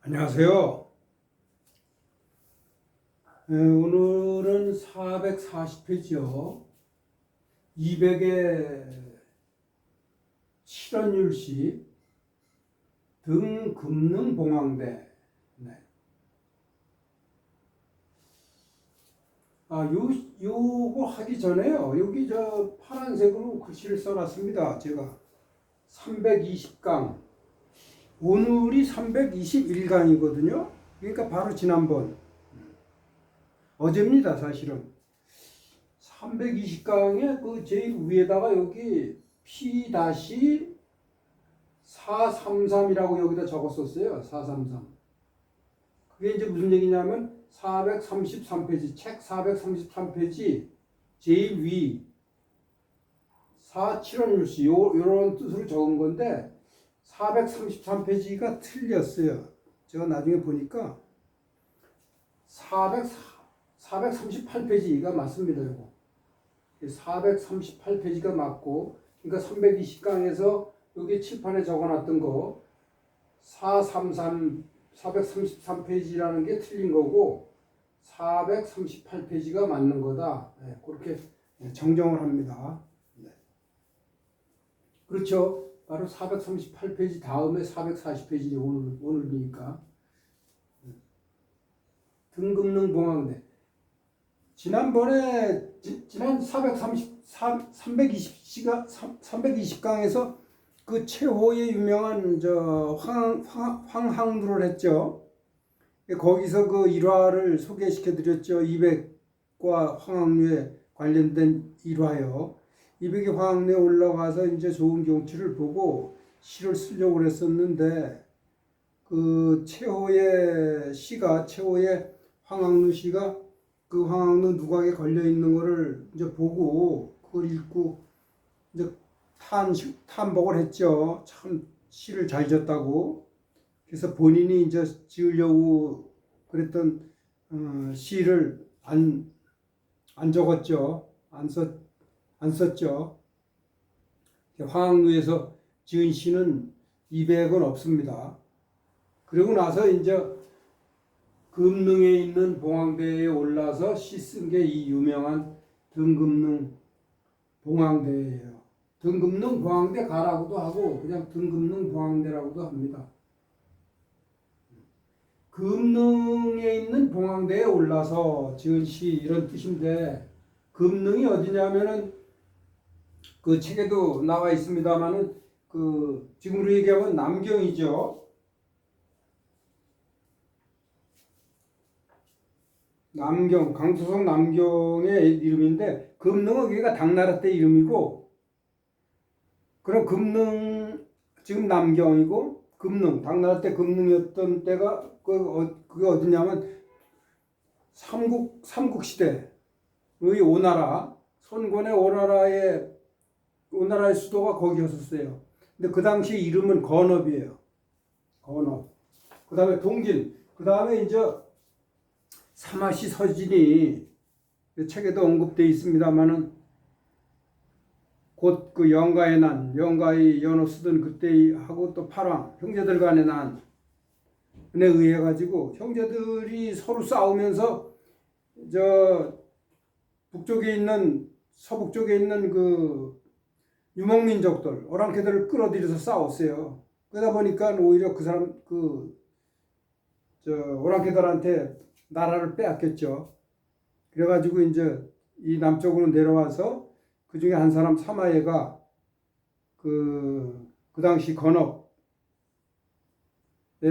안녕하세요. 오늘은 440페이지요. 200의 실현율시 등금능봉황대. 네. 요거 하기 전에요. 여기 저 파란색으로 글씨를 써놨습니다. 제가 320강. 오늘이 321강이거든요. 그러니까 바로 지난번 어제입니다, 사실은. 320강에 그 제일 위에다가 여기 P-433이라고 여기다 적었었어요. 433. 그게 이제 무슨 얘기냐면 433페이지, 책 433페이지 제일 위 4.7원율시 요런 뜻으로 적은 건데 433페이지가 틀렸어요. 제가 나중에 보니까 438페이지가 맞습니다. 이거 438페이지가 맞고, 그러니까 320강에서 여기 칠판에 적어놨던 거 433페이지라는 게 틀린 거고 438페이지가 맞는 거다. 네, 그렇게 정정을 합니다. 네. 그렇죠. 바로 438페이지 다음에 440페이지 오늘이니까. 등금능봉황대. 지난번에 지난 320강에서 그 최호의 유명한 저 황항루를 했죠. 거기서 그 일화를 소개시켜 드렸죠. 200과 황항루에 관련된 일화요. 200의 황항루에 올라가서 이제 좋은 경치를 보고 시를 쓰려고 그랬었는데 그 최호의 황항루 시가 그 황항루 누각에 걸려 있는 거를 이제 보고 그걸 읽고 이제 탄복을 했죠. 참 시를 잘 지었다고. 그래서 본인이 이제 지으려고 그랬던 시를 안 적었죠. 안 썼죠. 황항루에서 지은 시는 200은 없습니다. 그리고 나서 이제 금능에 있는 봉황대에 올라서 시 쓴 게 이 유명한 등금능 봉황대예요. 등금능 봉황대 가라고도 하고 그냥 등금능 봉황대라고도 합니다. 금능에 있는 봉황대에 올라서 지은 시 이런 뜻인데, 금능이 어디냐면은 그 책에도 나와 있습니다만은 그 지금으로 얘기하면 남경이죠. 남경, 강서성 남경의 이름인데 금능은 여기가 당나라 때 이름이고, 그럼 금능 지금 남경이고 금능 당나라 때 금능이었던 때가 그게 어디냐면 삼국 시대의 오나라 손권의 오나라의 수도가 거기였었어요. 근데 그 당시 이름은 건업이에요. 건업. 그 다음에 동진. 그 다음에 이제 사마시 서진이 책에도 언급되어 있습니다만은 곧 그 영가의 영가의 연호 쓰던 그때 하고 또 팔왕 형제들 간의 난에 의해 가지고 형제들이 서로 싸우면서 저 서북쪽에 있는 그 유목민족들 오랑캐들을 끌어들여서 싸웠어요. 그러다 보니까 오히려 그 사람 오랑캐들한테 나라를 빼앗겼죠. 그래가지고 이제 이 남쪽으로 내려와서 그 중에 한 사람 사마예가 그 당시 건업에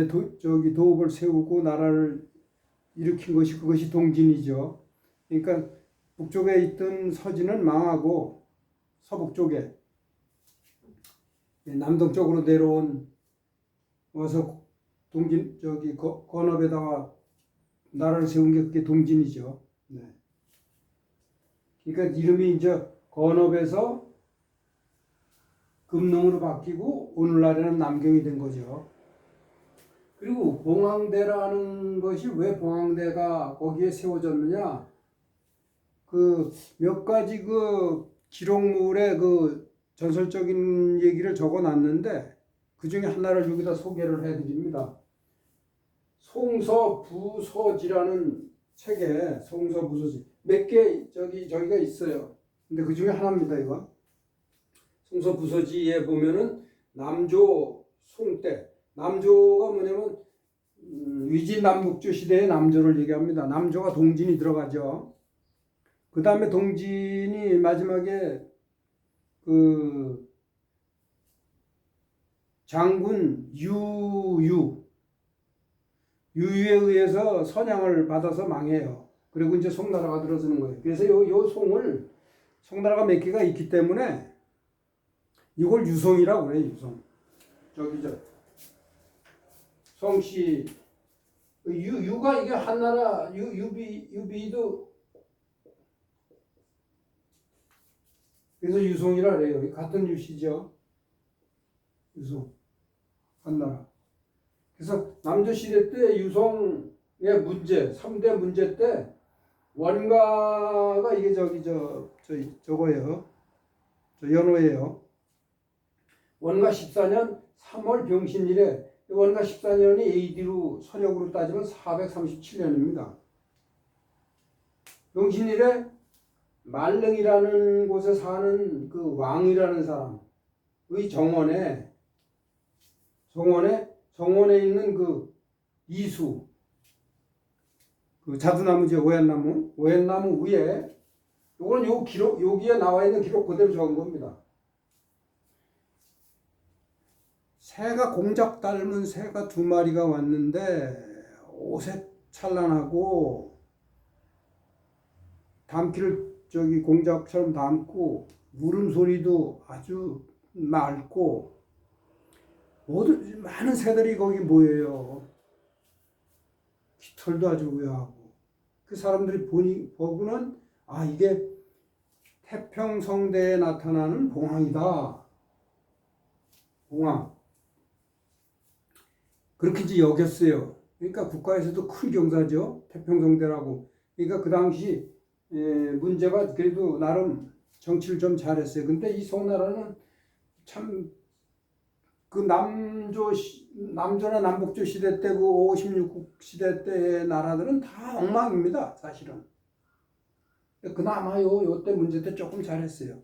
도읍을 세우고 나라를 일으킨 것이 그것이 동진이죠. 그러니까 북쪽에 있던 서진은 망하고 서북 쪽에 남동쪽으로 와서 동진 건업에다가 나라를 세운 게 그게 동진이죠. 네. 그러니까 이름이 이제 건업에서 금능으로 바뀌고 오늘날에는 남경이 된 거죠. 그리고 봉황대라는 것이 왜 봉황대가 거기에 세워졌느냐? 그 몇 가지 그 기록물에 그 전설적인 얘기를 적어놨는데 그 중에 하나를 여기다 소개를 해드립니다. 송서부서지라는 책에 송서부서지 몇 개 저기가 있어요. 근데 그 중에 하나입니다, 이거. 송서부서지에 보면은 남조 송때, 남조가 뭐냐면 위진남북조 시대의 남조를 얘기합니다. 남조가 동진이 들어가죠. 그 다음에 동진이 마지막에 그 장군 유유에 의해서 선양을 받아서 망해요. 그리고 이제 송나라가 들어서는 거예요. 그래서 요 송을 송나라가 몇 개가 있기 때문에 이걸 유송이라고 그래요. 유송. 성씨 유가 이게 한나라 유비도 그래서 유송이라 그래요. 같은 유씨죠. 유송 한나라. 그래서 남조시대 때 유송의 문제 3대 문제 때 원가가 이게 저거예요. 연호예요. 원가 14년 3월 병신일에 원가 14년이 AD로 서력으로 따지면 437년입니다. 병신일에 말릉이라는 곳에 사는 그 왕이라는 사람의 정원에 있는 그 이수 그 자두나무죠. 오얏나무 위에 요거는 요 기록 여기에 나와 있는 기록 그대로 적은 겁니다. 새가 공작 닮은 새가 2마리가 왔는데 옷에 찬란하고 담기를 공작처럼 담고 물음소리도 아주 맑고 모든 많은 새들이 거기 모여요. 깃털도 아주 우아하고 그 사람들이 보고는 이게 태평성대에 나타나는 봉황이다. 봉황. 그렇게 이제 여겼어요. 그러니까 국가에서도 큰 경사죠. 태평성대라고. 그러니까 그 당시 문제가 그래도 나름 정치를 좀 잘했어요. 근데 이 송나라는 참 그 남조나 남북조 시대 때 그 56국 시대 때의 나라들은 다 엉망입니다. 사실은. 그나마 요때 문제 때 조금 잘했어요.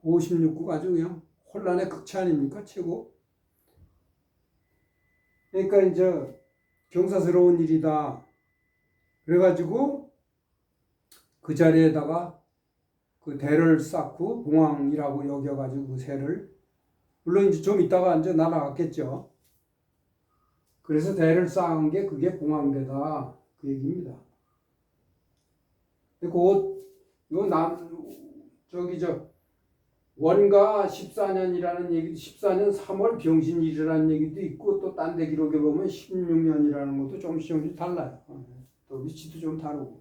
56국 아주 그냥 혼란의 극치 아닙니까? 최고. 그러니까 이제 경사스러운 일이다. 그래가지고 그 자리에다가 그 대를 쌓고 봉황이라고 여겨가지고 그 새를 물론 이제 좀 있다가 이제 날아갔겠죠. 그래서 대를 쌓은 게 그게 봉황대다 그 얘기입니다. 원가 14년이라는 얘기도 14년 3월 병신일이라는 얘기도 있고 또 딴 데 기록에 보면 16년이라는 것도 조금씩 달라요. 또 위치도 좀 다르고.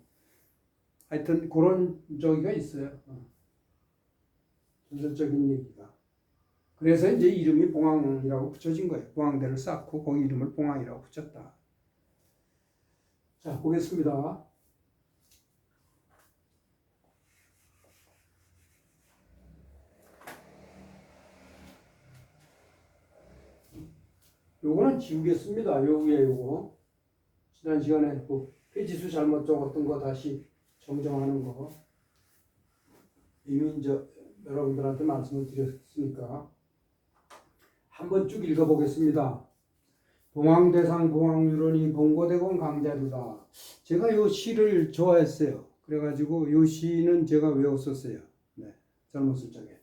하여튼 그런 저기가 있어요. 전설적인 얘기가. 그래서 이제 이름이 봉황이라고 붙여진 거예요. 봉황대를 쌓고 거기 이름을 봉황이라고 붙였다. 자, 보겠습니다. 요거는 지우겠습니다. 요 위에 요거. 지난 시간에 그 페이지수 잘못 적었던 거 다시 정정하는 거. 이미 이제 여러분들한테 말씀을 드렸으니까 한번 쭉 읽어보겠습니다. 봉황대상 봉황유론이 봉고대공 강자루다. 제가 요 시를 좋아했어요. 그래가지고 요 시는 제가 외웠었어요. 네, 젊었을 적에.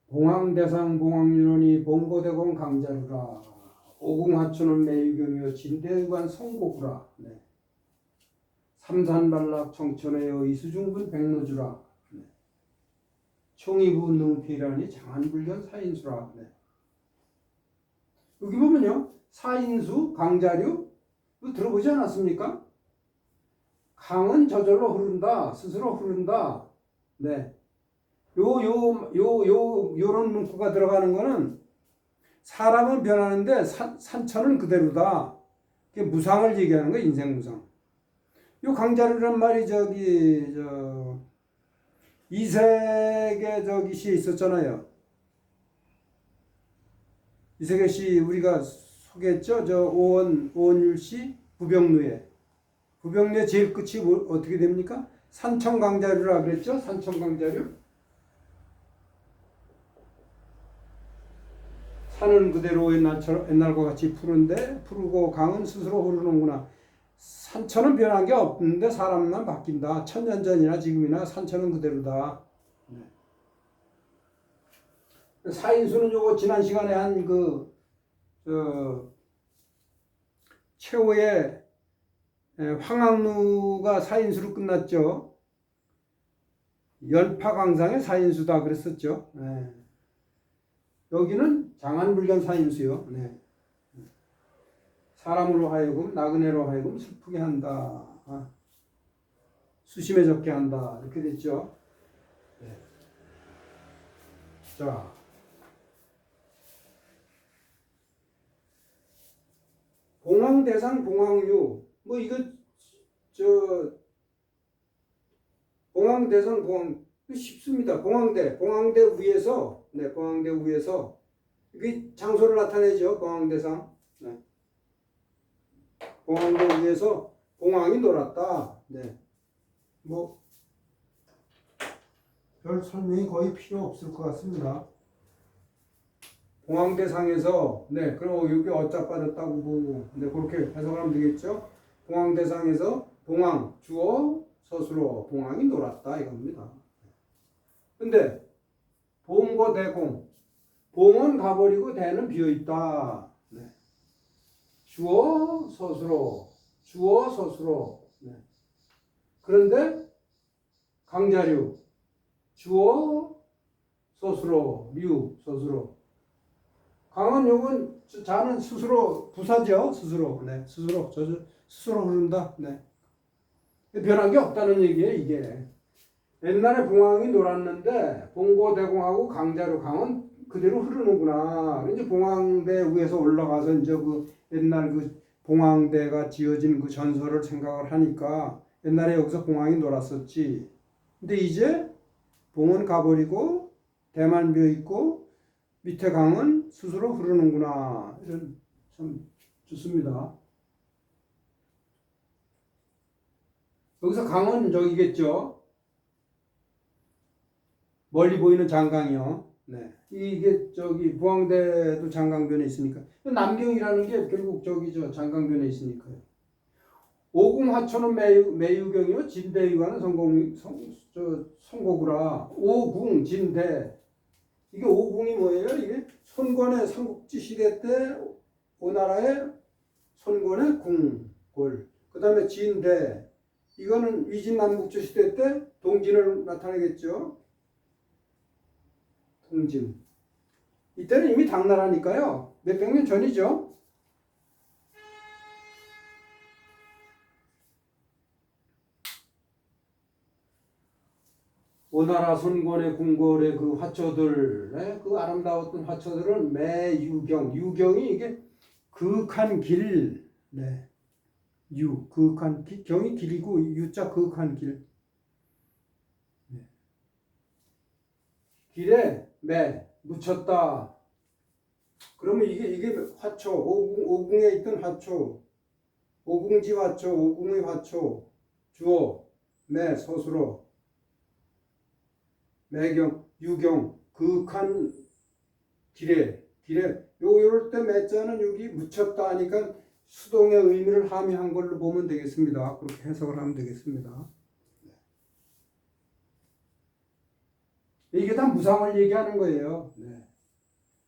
봉황대상 봉황유론이 봉고대공 강자루라. 오궁하초는 매유경이여 진대의관 성고구라. 네. 삼산발락 청천에여 이수중분 백로주라. 네. 총이부 능피라니 장안불견 사인수라. 네. 여기 보면요. 사인수, 강자류 이거 들어보지 않았습니까? 강은 저절로 흐른다. 스스로 흐른다. 네. 요런 문구가 들어가는 거는 사람은 변하는데 산천은 그대로다. 그게 무상을 얘기하는 거예요. 인생 무상. 요 강자류란 말이 이색의 시에 있었잖아요. 이세계 씨 우리가 소개했죠? 저 오원율 씨 부병루에 제일 끝이 어떻게 됩니까? 산청강자류라 그랬죠? 산청강자류. 산은 그대로 옛날과 같이 푸르고 강은 스스로 흐르는구나. 산천은 변한 게 없는데 사람만 바뀐다. 천년 전이나 지금이나 산천은 그대로다. 사인수는 요거 지난 시간에 한 최후의 황학루가 사인수로 끝났죠. 연파광상의 사인수다 그랬었죠. 네. 여기는 장안불견 사인수요. 네. 사람으로 하여금 나그네로 하여금 슬프게 한다. 수심해졌게 한다. 이렇게 됐죠. 네. 자, 봉황대상 봉황유 뭐 이거 봉황대상 봉황 쉽습니다. 봉황대 위에서 봉황대 위에서 이게 장소를 나타내죠. 봉황대상. 네. 봉황대 위에서 봉황이 놀았다. 네. 뭐 별 설명이 거의 필요 없을 것 같습니다. 봉황대상에서 그럼 여기 어짜 빠졌다고 보고 그렇게 해석을 하면 되겠죠. 봉황대상에서 봉황 주어 서술어 봉황이 놀았다 이겁니다. 근데 봉과 대공 봉은 가버리고 대는 비어있다. 주어 서술어 그런데 강자류 주어 서술어 류 서술어 강은 요건 자는 스스로 부사죠. 스스로 스스로 흐른다. 변한 게 없다는 얘기예요. 이게 옛날에 봉황이 놀았는데 봉고대공하고 강자류 강은 그대로 흐르는구나. 이제 봉황대 위에서 올라가서 이제 그 옛날 그 봉황대가 지어진 그 전설을 생각을 하니까 옛날에 여기서 봉황이 놀았었지. 근데 이제 봉은 가버리고 대만 비어 있고 밑에 강은 스스로 흐르는구나. 이런 참 좋습니다. 여기서 강은 저기겠죠. 멀리 보이는 장강이요. 이게 저기 부황대도 장강변에 있으니까 남경이라는 게 결국 저기 장강변에 있으니까요. 오궁하초는 매유경이요. 진대유가는 성고구라. 오궁 진대. 이게 오궁이 뭐예요? 이게 손권의 삼국지 시대 때 오나라의 손권의 궁골. 그 다음에 진대. 이거는 위진남북조 시대 때 동진을 나타내겠죠. 동진. 이때는 이미 당나라니까요. 몇백 년 전이죠. 오나라 손권의 궁궐의 그 화초들, 그 아름다웠던 화초들은 매유경. 유경이 이게 그윽한 길. 그윽한 경이 길이고 유자 그윽한 길. 길에 묻혔다. 그러면 이게 화초, 오궁에 있던 화초, 오궁지 화초, 오궁의 화초, 주어, 서술어, 매경, 유경, 그윽한 길에, 요럴 때 매자는 여기 묻혔다 하니까 수동의 의미를 함의한 걸로 보면 되겠습니다. 그렇게 해석을 하면 되겠습니다. 이게 다 무상을 얘기하는 거예요.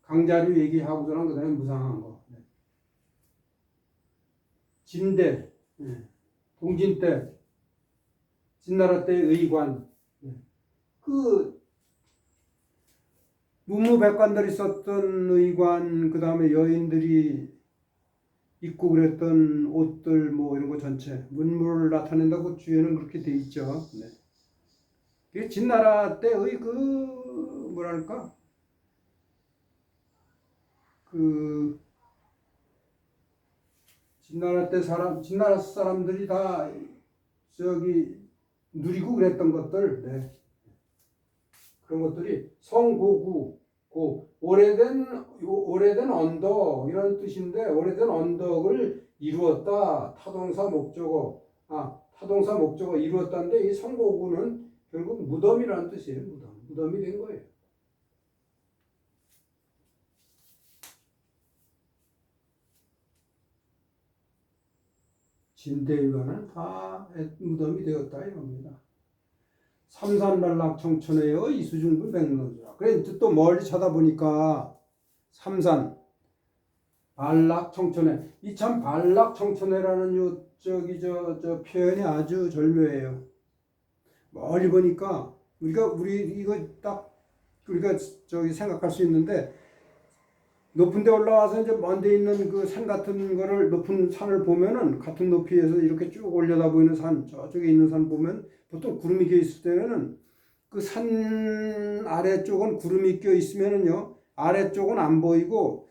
강자류 얘기하고서는 그 다음에 무상한 거. 진대, 동진 때, 진나라 때 의관, 그 문무백관들이 썼던 의관, 그 다음에 여인들이 입고 그랬던 옷들 뭐 이런 거 전체 문물을 나타낸다고 주에는 그렇게 돼 있죠. 이게 진나라 때의 그 뭐랄까 그 진나라 때 진나라 사람들이 다 저기 누리고 그랬던 것들, 그런 것들이 성고구, 오래된 오래된 언덕 이런 뜻인데 오래된 언덕을 이루었다. 타동사 목적어. 타동사 목적어 이루었다는데 이 성고구는 결국 무덤이라는 뜻이에요. 무덤이 된 거예요. 진대유가는 다 무덤이 되었다 이겁니다. 삼산발락 청천에여 이수중부 백로주라. 그래 또 멀리 쳐다보니까 삼산 발락 청천에 이 참 발락 청천에라는 저 표현이 아주 절묘해요. 멀리 보니까 우리 이거 딱 우리가 생각할 수 있는데 높은 데 올라와서 이제 먼 데 있는 그 산 같은 거를 높은 산을 보면은 같은 높이에서 이렇게 쭉 올려다 보이는 산 저쪽에 있는 산 보면 보통 구름이 껴 있을 때는 그 산 아래쪽은 구름이 껴 있으면은요 아래쪽은 안 보이고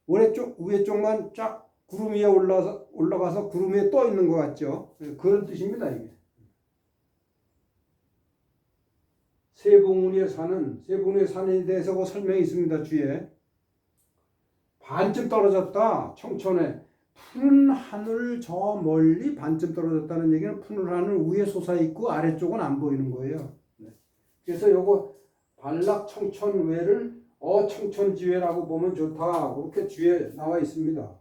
위에 쪽만 쫙 구름 위에 올라가서 구름 위에 떠 있는 것 같죠. 그런 뜻입니다 이게. 세봉우리의 산에 대해서 그 설명이 있습니다 뒤에. 반쯤 떨어졌다. 청천에 푸른 하늘 저 멀리 반쯤 떨어졌다는 얘기는 푸른 하늘 위에 솟아있고 아래쪽은 안 보이는 거예요. 그래서 요거 발락 청천외를 청천지외라고 보면 좋다. 그렇게 뒤에 나와 있습니다.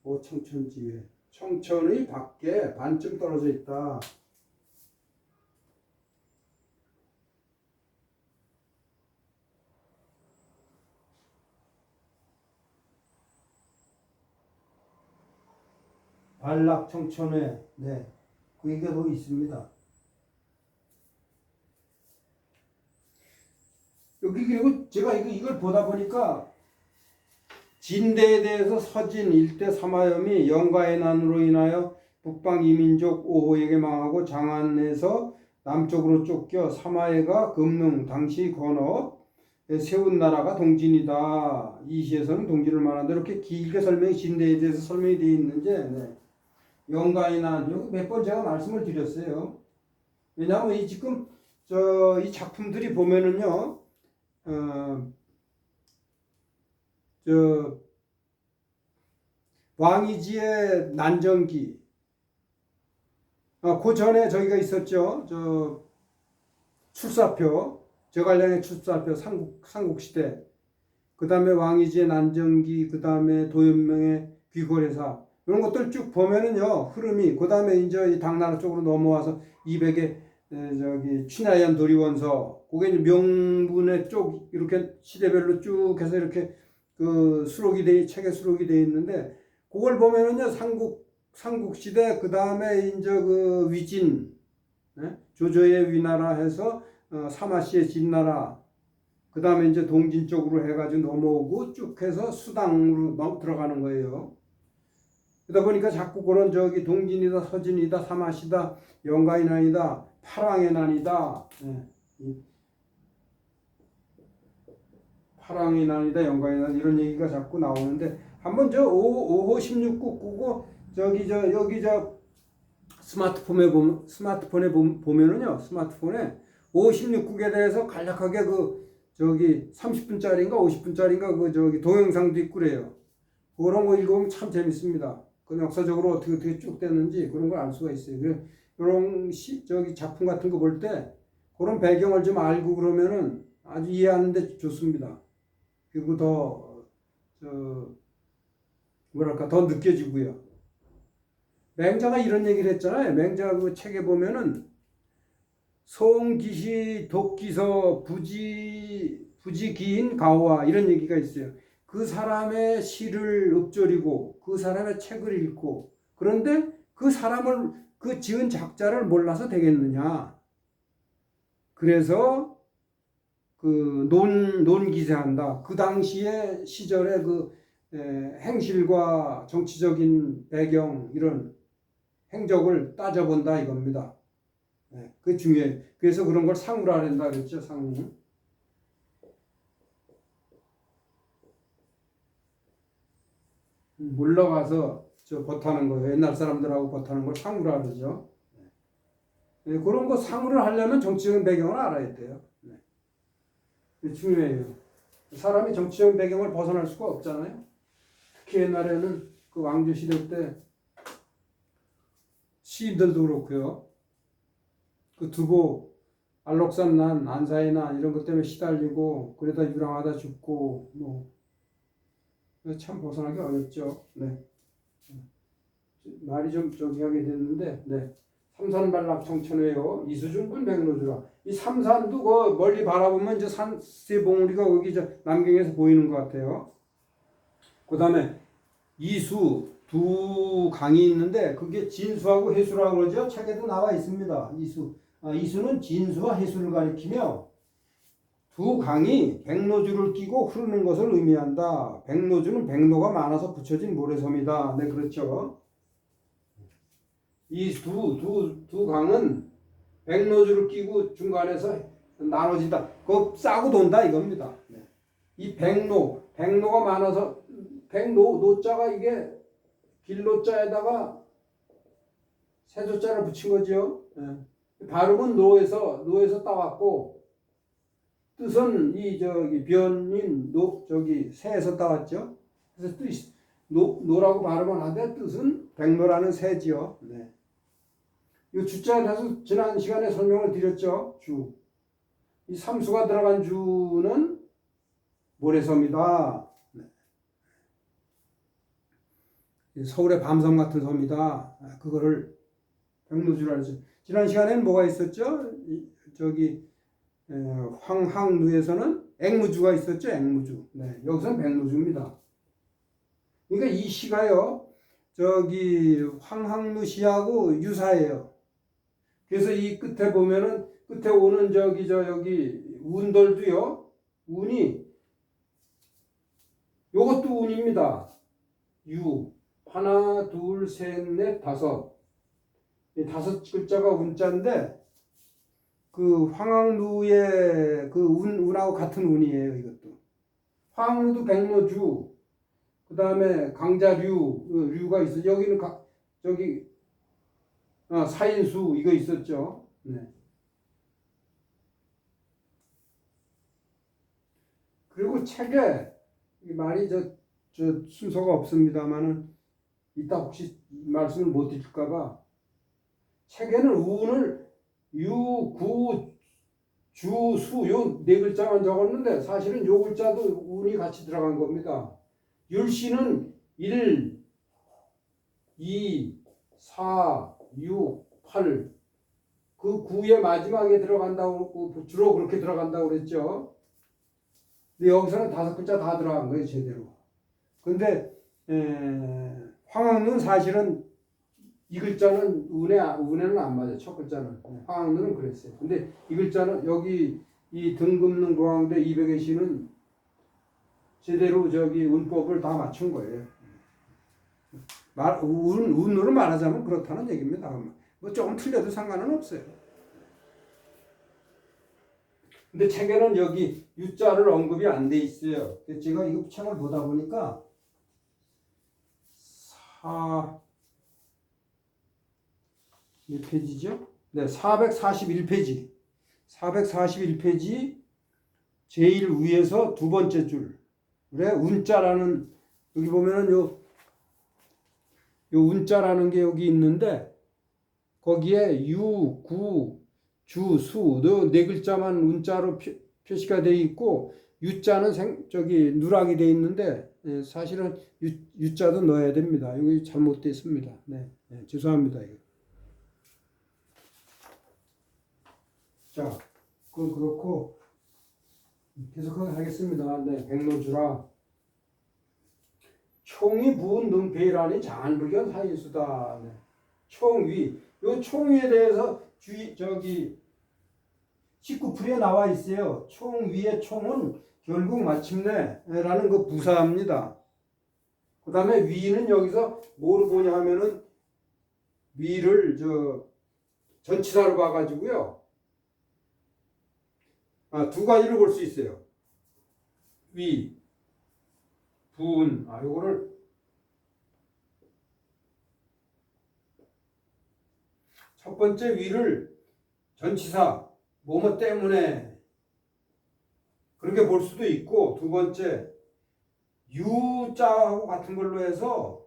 청천지외. 청천의 밖에 반쯤 떨어져 있다. 발락 청천외. 네. 그 얘기가 더 있습니다. 여기 그리고 제가 이걸 보다 보니까 진대에 대해서 서진 일대 사마염이 영가의 난으로 인하여 북방 이민족 오호에게 망하고 장안에서 남쪽으로 쫓겨 사마해가 금능 당시 건어 세운 나라가 동진이다. 이 시에서는 동진을 말한다. 이렇게 길게 진대에 대해서 설명이 되어 있는지 영가의 난 여기 몇 번 제가 말씀을 드렸어요. 왜냐하면 지금 이 작품들이 보면은요. 왕이지의 난정기. 그 전에 저희가 있었죠. 출사표. 저 관련의 출사표 삼국시대. 그 다음에 왕이지의 난정기. 그 다음에 도연명의 귀고래사. 이런 것들 쭉 보면은요. 흐름이. 그 다음에 이제 이 당나라 쪽으로 넘어와서 200의 춘하연 도리원서. 그게 이제 명분의 쪽 이렇게 시대별로 쭉 해서 이렇게 책에 수록이 되어 있는데 그걸 보면은요 삼국 시대 그 다음에 이제 위진 조조의 위나라 해서 사마씨의 진나라 그 다음에 이제 동진 쪽으로 해가지고 넘어오고 쭉 해서 수당으로 들어가는 거예요. 그러다 보니까 자꾸 그런 동진이다 서진이다 사마씨다 영가의 난이다 파랑의 난이다. 파랑의 난이다 영가의 난 이런 얘기가 자꾸 나오는데 한번 5호 16국 꾸고 여기 스마트폰에 보면은요 스마트폰에 5호 16국에 대해서 간략하게 30분짜리인가 50분짜리인가 동영상도 있고 그래요. 그런 거 읽으면 참 재밌습니다. 그 역사적으로 어떻게 쭉 됐는지 그런 걸 알 수가 있어요. 그런 작품 같은 거 볼 때 그런 배경을 좀 알고 그러면은 아주 이해하는데 좋습니다. 그리고 더 느껴지고요. 맹자가 이런 얘기를 했잖아요. 맹자가 그 책에 보면은 송기시 독기서 부지기인 가오와 이런 얘기가 있어요. 그 사람의 시를 읊조리고 그 사람의 책을 읽고 그런데 그 사람을 그 지은 작자를 몰라서 되겠느냐. 그래서 논기세한다. 그 당시의 시절의 행실과 정치적인 배경 이런 행적을 따져본다 이겁니다. 그게 중요해요. 그래서 그런 걸 상우라 한다 그랬죠. 상우. 물러가서 버타는 거예요. 옛날 사람들하고 버타는 걸 상우라 그러죠. 그런 거 상우를 하려면 정치적인 배경을 알아야 돼요. 중요해요. 사람이 정치적 배경을 벗어날 수가 없잖아요. 특히 옛날에는 그 왕조 시대 때 시인들도 그렇고요. 그 두고 알록산난, 안사이난 이런 것 때문에 시달리고 그러다 유랑하다 죽고 뭐 참 벗어나기 어렵죠. 네. 말이 좀 저기 하게 됐는데, 네. 삼산발락 청천회요. 이수중군 백로주라. 이 삼산도 그 멀리 바라보면 이제 산세 봉우리가 거기 저 남경에서 보이는 것 같아요. 그 다음에 이수 두 강이 있는데 그게 진수하고 해수라고 그러죠. 책에도 나와 있습니다. 이수는 진수와 해수를 가리키며 두 강이 백로주를 끼고 흐르는 것을 의미한다. 백로주는 백로가 많아서 붙여진 모래섬이다. 네, 그렇죠. 이 두 강은 백로주를 끼고 중간에서 나눠진다. 그 싸고 돈다 이겁니다. 네. 이 백로가 많아서 노자가 이게 길로자에다가 세조자를 붙인 거죠. 네. 발음은 노에서 따왔고 뜻은 이 저기 변인 새에서 따왔죠. 그래서 노라고 발음을 하는데 뜻은 백로라는 새지요. 네. 이 주자에 대해서 지난 시간에 설명을 드렸죠. 이 삼수가 들어간 주는 모래섬이다. 네. 서울의 밤섬 같은 섬이다. 그거를 백로주라 하죠. 지난 시간에는 뭐가 있었죠? 황항루에서는 앵무주가 있었죠. 앵무주. 네, 여기서는 백로주입니다. 그러니까 이 시가요. 황항루 시하고 유사해요. 그래서 이 끝에 보면은 끝에 오는 여기 운들도요. 운이 요것도 운입니다. 하나, 둘, 셋, 넷, 다섯. 이 다섯 글자가 운자인데 그 황항루의 그 운하고 같은 운이에요. 이것도. 황항루도 백로주. 그 다음에 류가 있어. 여기는 사인수 이거 있었죠. 네. 그리고 책에 말이 저 순서가 없습니다만은 이따 혹시 말씀을 못 드릴까봐 책에는 운을 주, 수 요 네 글자만 적었는데 사실은 요 글자도 운이 같이 들어간 겁니다. 율시는 1, 2, 4, 6, 8 그 9의 마지막에 들어간다고 주로 그렇게 들어간다고 그랬죠. 근데 여기서는 다섯 글자 다 들어간 거예요, 제대로. 근데 황항루는 사실은 이 글자는 운에는 안 맞아요. 첫 글자는. 황항루는 그랬어요. 근데 이 글자는 여기 이 등급능 공항대 200의 시는 제대로 운법을 다 맞춘 거예요. 운으로 말하자면 그렇다는 얘기입니다. 뭐 조금 틀려도 상관은 없어요. 근데 책에는 여기 유자를 언급이 안 돼 있어요. 제가 이 책을 보다 보니까 몇 페이지죠? 네, 441페이지. 441페이지 제일 위에서 두 번째 줄. 그래, 운자라는 여기 보면은 요 운자라는 게 여기 있는데 거기에 유, 구, 주, 수 네 글자만 운자로 표시가 되어 있고 유자는 누락이 되어 있는데 사실은 유자도 넣어야 됩니다. 여기 잘못되어 있습니다. 네, 죄송합니다. 이거. 자, 그건 그렇고 계속하겠습니다. 네, 백로주라. 총위 부은 능배라니 장안불견 사인수다. 네. 총위. 요 총위에 대해서 19풀이에 나와 있어요. 총위의 총은 결국 마침내라는 그 부사입니다. 그 다음에 위는 여기서 뭐로 보냐 하면은 위를 전치사로 봐가지고요. 두 가지로 볼 수 있어요. 위, 부은. 요거를 첫 번째 위를 전치사 뭐뭐 때문에 그렇게 볼 수도 있고, 두 번째 유자하고 같은 걸로 해서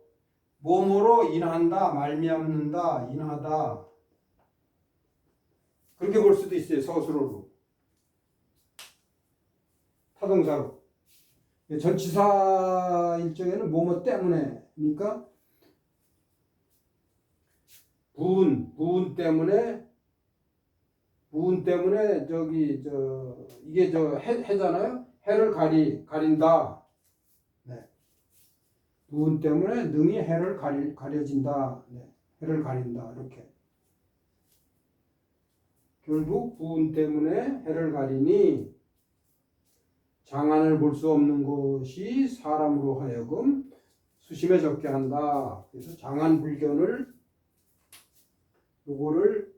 뭐뭐로 인한다, 말미암는다, 인하다, 그렇게 볼 수도 있어요. 서술어로, 타동사로. 전치사 일정에는 뭐뭐 때문에, 그러니까 부은 때문에 저기 이게 해잖아요. 해를 가린다. 네. 부은 때문에 능히 해를 가려진다. 네. 해를 가린다. 이렇게. 결국 부은 때문에 해를 가리니 장안을 볼 수 없는 것이 사람으로 하여금 수심에 적게 한다. 그래서 장안불견을 요거를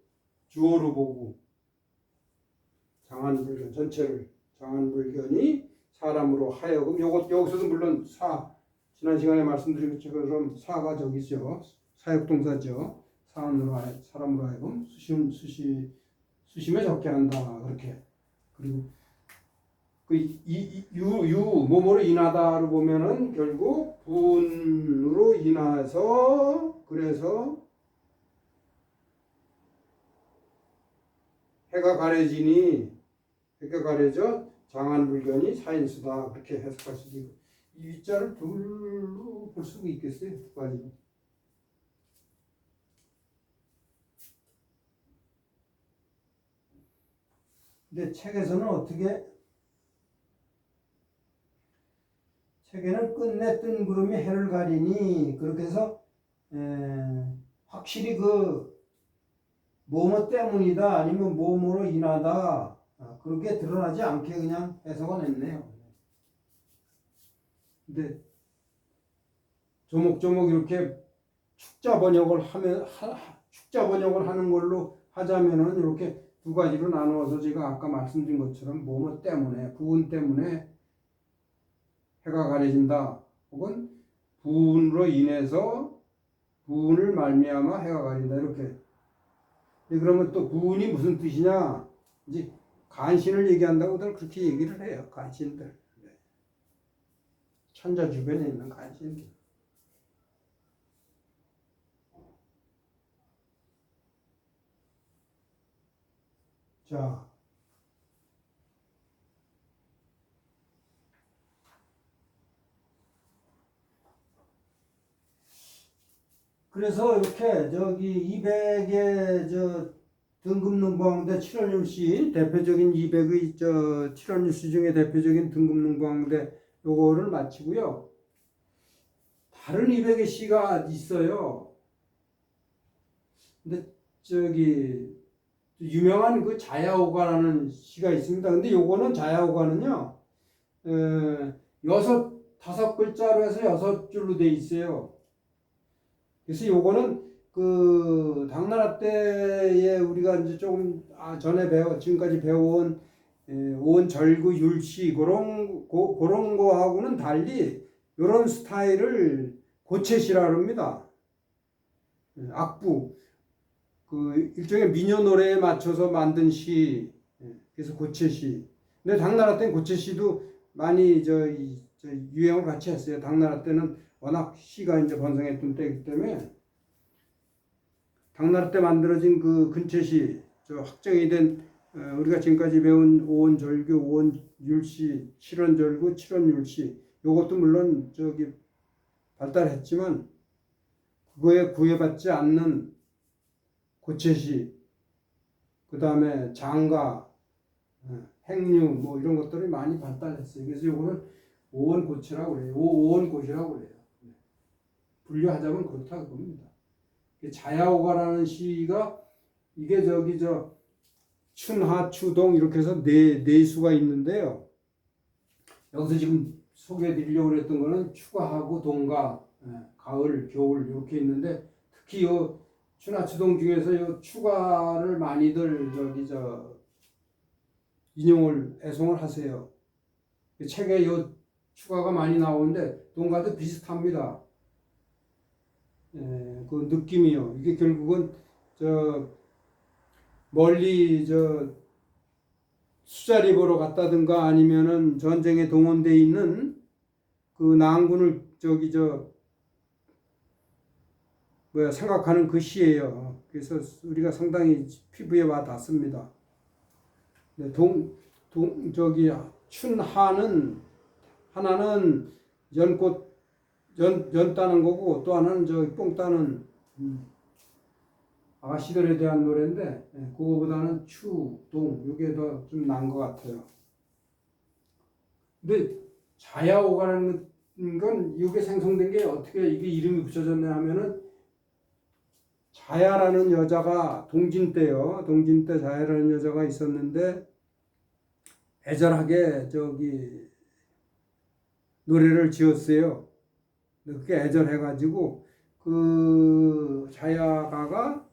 주어로 보고 장안불견 전체를 장안불견이 사람으로 하여금 여기서도 물론 지난 시간에 말씀드린 것처럼 사가 저기 있죠. 사역동사죠. 사람으로 하여금 수심에 적게 한다. 그렇게. 그리고 뭐뭐로 인하다로 보면은 결국 분으로 인해서 그래서 해가 가려져 장안불견이 사인수다. 그렇게 해석할 수도 있고, 이 위자를 둘로 볼 수가 있겠어요. 두 가지. 근데 책에는 끝내 뜬 구름이 해를 가리니, 그렇게 해서 확실히 뭐뭐 때문이다 아니면 뭐뭐로 인하다 그렇게 드러나지 않게 그냥 해석은 했네요. 근데 조목조목 이렇게 축자 번역을 하는 걸로 하자면은 이렇게 두 가지로 나누어서 제가 아까 말씀드린 것처럼 뭐뭐 때문에, 부은 때문에 해가 가려진다, 혹은 부은으로 인해서 부은을 말미암아 해가 가린다, 이렇게. 그러면 또 부은이 무슨 뜻이냐? 이제 간신을 얘기한다고들 그렇게 얘기를 해요. 간신들. 천자 주변에 있는 간신들. 자, 그래서 이렇게 저기 200의 등급능보항대 7원율시 대표적인 200의 7원율시 중에 대표적인 등급능보항대 요거를 마치고요. 다른 200의 시가 있어요. 근데 저기 유명한 그 자야오가라는 시가 있습니다. 근데 요거는 자야오가는요, 다섯 글자로 해서 6줄로 돼 있어요. 그래서 요거는 그 당나라 때에 우리가 이제 조금 지금까지 배워온 오온절구 율시 그런 거하고는 달리 이런 스타일을 고채시라 합니다. 악부 그 일종의 민요 노래에 맞춰서 만든 시, 그래서 고채시. 근데 당나라 때는 고채시도 많이 유행을 같이 했어요. 당나라 때는 워낙 시가 이제 번성했던 때이기 때문에 당나라 때 만들어진 그 근채시, 확정이 된 우리가 지금까지 배운 오온절규, 오온율시, 칠원절구, 칠원율시, 요것도 물론 발달했지만 그거에 구애받지 않는 고채시, 그 다음에 장가, 행류 뭐 이런 것들이 많이 발달했어요. 그래서 요거는 오원고치라고 그래요. 오원고시라고 그래요. 분류하자면 그렇다고 봅니다. 자야오가라는 시가 이게 춘하, 추동 이렇게 해서 네 수가 있는데요. 여기서 지금 소개해 드리려고 했던 거는 추가하고 동가, 가을, 겨울 이렇게 있는데, 특히 요 춘하, 추동 중에서 요 추가를 많이들 애송을 하세요. 책에 요 추가가 많이 나오는데 동가도 비슷합니다. 그 느낌이요. 이게 결국은 멀리 수자리 보러 갔다든가 아니면은 전쟁에 동원돼 있는 그 난군을 생각하는 그 시예요. 그래서 우리가 상당히 피부에 와 닿습니다. 네, 춘하는 하나는 연꽃 연 따는 거고 또 하나는 뽕 따는 아가씨들에 대한 노래인데 그거보다는 추동 이게 더 좀 난 것 같아요. 근데 자야오가라는 건 이게 생성된 게 어떻게 이게 이름이 붙여졌냐 하면은 자야라는 여자가 동진 때요. 동진 때 자야라는 여자가 있었는데 애절하게 노래를 지었어요. 그렇게 애절해가지고 그 자야오가가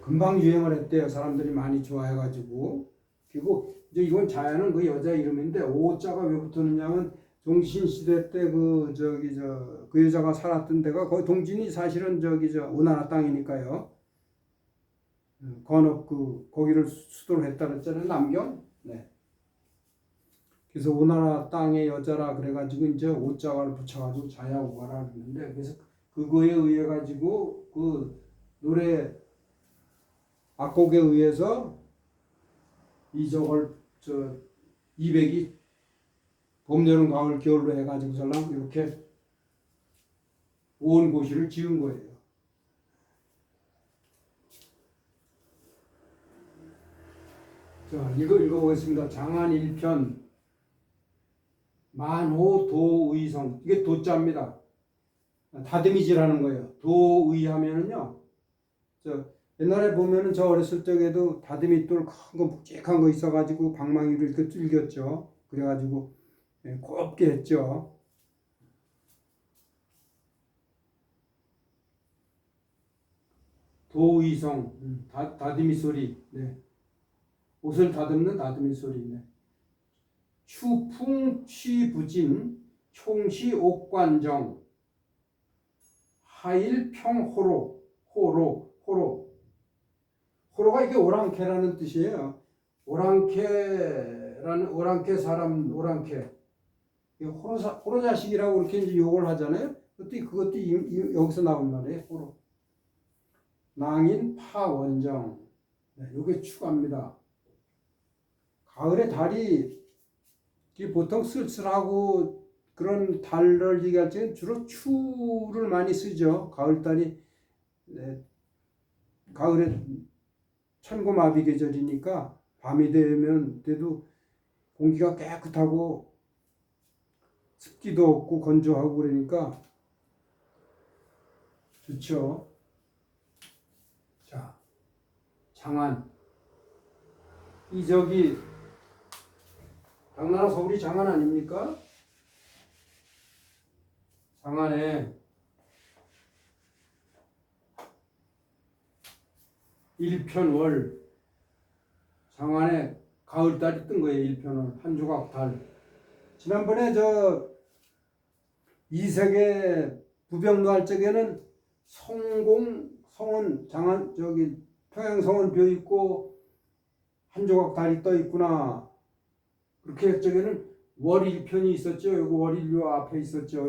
금방 유행을 했대요. 사람들이 많이 좋아해가지고. 그리고 이제 이건 자야는 그 여자 이름인데 오자가 왜 붙었느냐면 동신시대 때 그 여자가 살았던 데가 거기 동진이 사실은 오나라 땅이니까요. 건업 거기를 수도로 했다 그랬잖아요. 남경. 네. 그래서 오나라 땅의 여자라 그래가지고 이제 오자가를 붙여가지고 자야오가라 그랬는데 그래서 그거에 의해 가지고 그 노래 악곡에 의해서 이적을 200이 봄, 여름, 가을, 겨울로 해가지고서는 이렇게 오온고시를 지은 거예요. 자, 읽어보겠습니다. 장안 1편 만호 도의성. 이게 도자입니다. 다듬이질하는 거예요. 도의 하면은요. 옛날에 보면은 저 어렸을 적에도 다듬이 돌 큰 거 묵직한 거 있어가지고 방망이를 이렇게 뚫겼죠. 그래가지고 곱게 했죠. 도의성, 다듬이 소리. 네. 옷을 다듬는 다듬이 소리. 네. 추풍취부진, 총시옥관정, 하일평호로, 호로가 이게 오랑캐라는 뜻이에요. 오랑캐 사람, 오랑캐. 호로 자식이라고 이렇게 이제 욕을 하잖아요. 그것도 여기서 나온 말이에요. 호로. 낭인 파원정. 네, 요게 추가입니다. 가을에 달이 보통 쓸쓸하고 그런 달을 얘기할 때는 주로 추를 많이 쓰죠. 가을달이 가을에 천고마비 계절이니까 밤이 돼도 공기가 깨끗하고 습기도 없고 건조하고 그러니까 좋죠. 자, 장안. 당나라 서울이 장안 아닙니까? 장안에 1편월 장안에 가을달이 뜬 거예요. 1편월 한 조각 달. 지난번에 이색의 부병로 할 적에는 성은 장안 평양성은 벼 있고 한 조각 달이 떠 있구나. 그렇게 할 적에는 월 1편이 있었죠. 요거 월 1요 앞에 있었죠.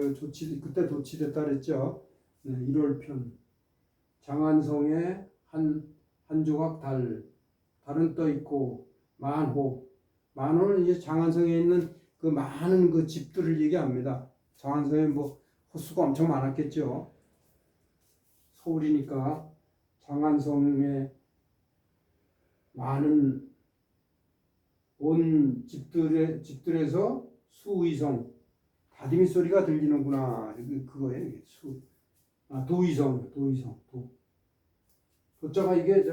그때 도치됐다 그랬죠. 네, 1월편 장안성에 한 조각 달은 떠 있고 만호는 이제 장안성에 있는 그 많은 그 집들을 얘기합니다. 장안성에 호수가 엄청 많았겠죠. 서울이니까 장안성에 많은 온 집들에서 수의성 다듬이 소리가 들리는구나. 그거예요. 도의성. 도자가 이게